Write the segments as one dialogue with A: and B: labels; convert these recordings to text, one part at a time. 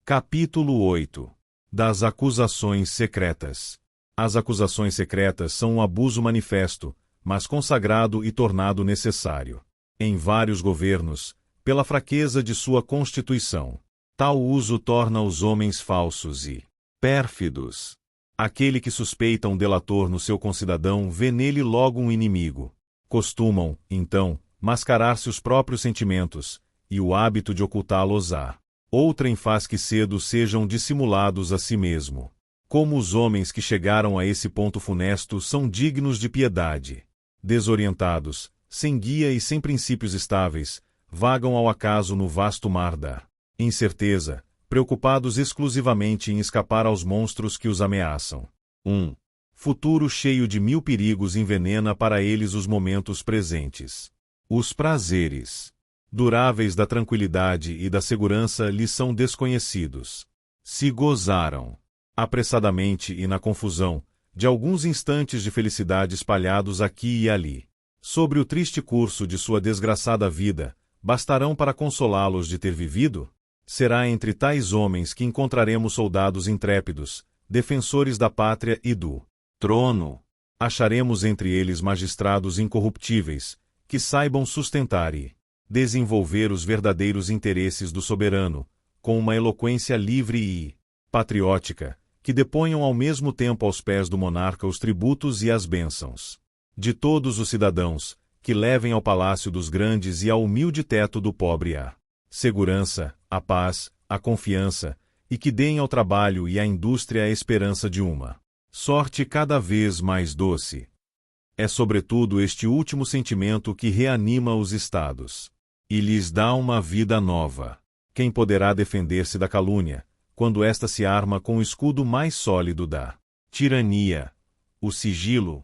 A: Capítulo 8. Das acusações secretas. As acusações secretas são um abuso manifesto, mas consagrado e tornado necessário. Em vários governos, pela fraqueza de sua constituição. Tal uso torna os homens falsos e pérfidos. Aquele que suspeita um delator no seu concidadão vê nele logo um inimigo. Costumam, então, mascarar-se os próprios sentimentos, e o hábito de ocultá-los há. Outrem faz que cedo sejam dissimulados a si mesmo. Como os homens que chegaram a esse ponto funesto são dignos de piedade. Desorientados, sem guia e sem princípios estáveis, vagam ao acaso no vasto mar da incerteza, preocupados exclusivamente em escapar aos monstros que os ameaçam. Um futuro cheio de mil perigos envenena para eles os momentos presentes. Os prazeres duráveis da tranquilidade e da segurança lhes são desconhecidos. Se gozaram apressadamente e na confusão de alguns instantes de felicidade espalhados aqui e ali sobre o triste curso de sua desgraçada vida, bastarão para consolá-los de ter vivido? Será entre tais homens que encontraremos soldados intrépidos, defensores da pátria e do trono. Acharemos entre eles magistrados incorruptíveis, que saibam sustentar e desenvolver os verdadeiros interesses do soberano, com uma eloquência livre e patriótica, que deponham ao mesmo tempo aos pés do monarca os tributos e as bênçãos de todos os cidadãos, que levem ao palácio dos grandes e ao humilde teto do pobre a segurança, a paz, a confiança, e que deem ao trabalho e à indústria a esperança de uma sorte cada vez mais doce. É sobretudo este último sentimento que reanima os estados e lhes dá uma vida nova. Quem poderá defender-se da calúnia, quando esta se arma com o escudo mais sólido da tirania, o sigilo?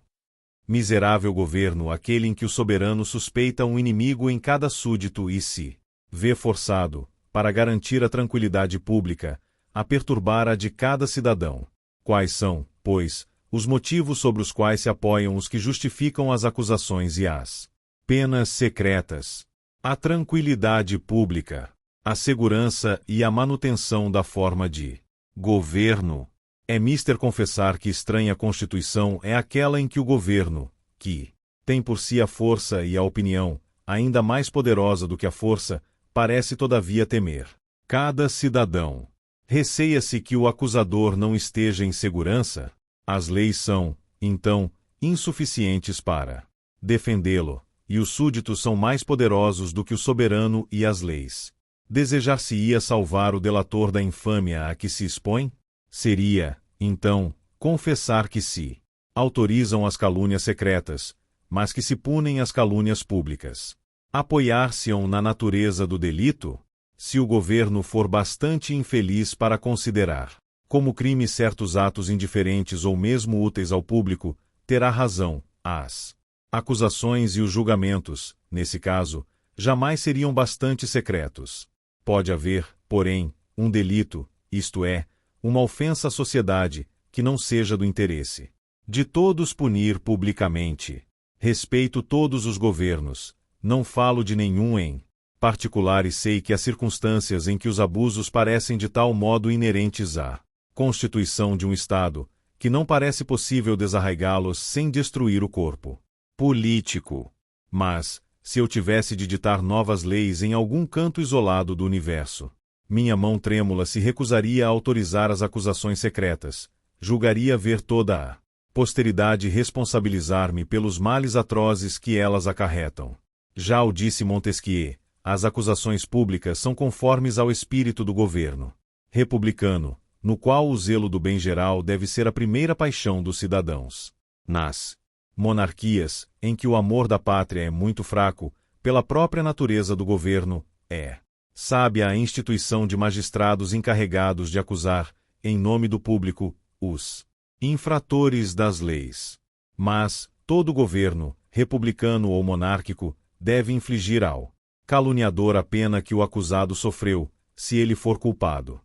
A: Miserável governo aquele em que o soberano suspeita um inimigo em cada súdito e se vê forçado, para garantir a tranquilidade pública, a perturbar a de cada cidadão. Quais são, pois, os motivos sobre os quais se apoiam os que justificam as acusações e as penas secretas? A tranquilidade pública, a segurança e a manutenção da forma de governo. É mister confessar que estranha constituição é aquela em que o governo, que tem por si a força e a opinião, ainda mais poderosa do que a força, parece todavia temer cada cidadão. Receia-se que o acusador não esteja em segurança? As leis são, então, insuficientes para defendê-lo, e os súditos são mais poderosos do que o soberano e as leis. Desejar-se-ia salvar o delator da infâmia a que se expõe? Seria, então, confessar que se autorizam as calúnias secretas, mas que se punem as calúnias públicas. Apoiar-se-ão na natureza do delito? Se o governo for bastante infeliz para considerar como crime certos atos indiferentes ou mesmo úteis ao público, terá razão. As acusações e os julgamentos, nesse caso, jamais seriam bastante secretos. Pode haver, porém, um delito, isto é, uma ofensa à sociedade, que não seja do interesse de todos punir publicamente. Respeito todos os governos, não falo de nenhum em particular e sei que há circunstâncias em que os abusos parecem de tal modo inerentes à constituição de um Estado, que não parece possível desarraigá-los sem destruir o corpo político. Mas, se eu tivesse de ditar novas leis em algum canto isolado do universo, minha mão trêmula se recusaria a autorizar as acusações secretas, julgaria ver toda a posteridade responsabilizar-me pelos males atrozes que elas acarretam. Já o disse Montesquieu, as acusações públicas são conformes ao espírito do governo republicano, no qual o zelo do bem geral deve ser a primeira paixão dos cidadãos. Nas monarquias, em que o amor da pátria é muito fraco, pela própria natureza do governo, é sábia a instituição de magistrados encarregados de acusar, em nome do público, os infratores das leis. Mas, todo governo, republicano ou monárquico, deve infligir ao caluniador a pena que o acusado sofreu, se ele for culpado.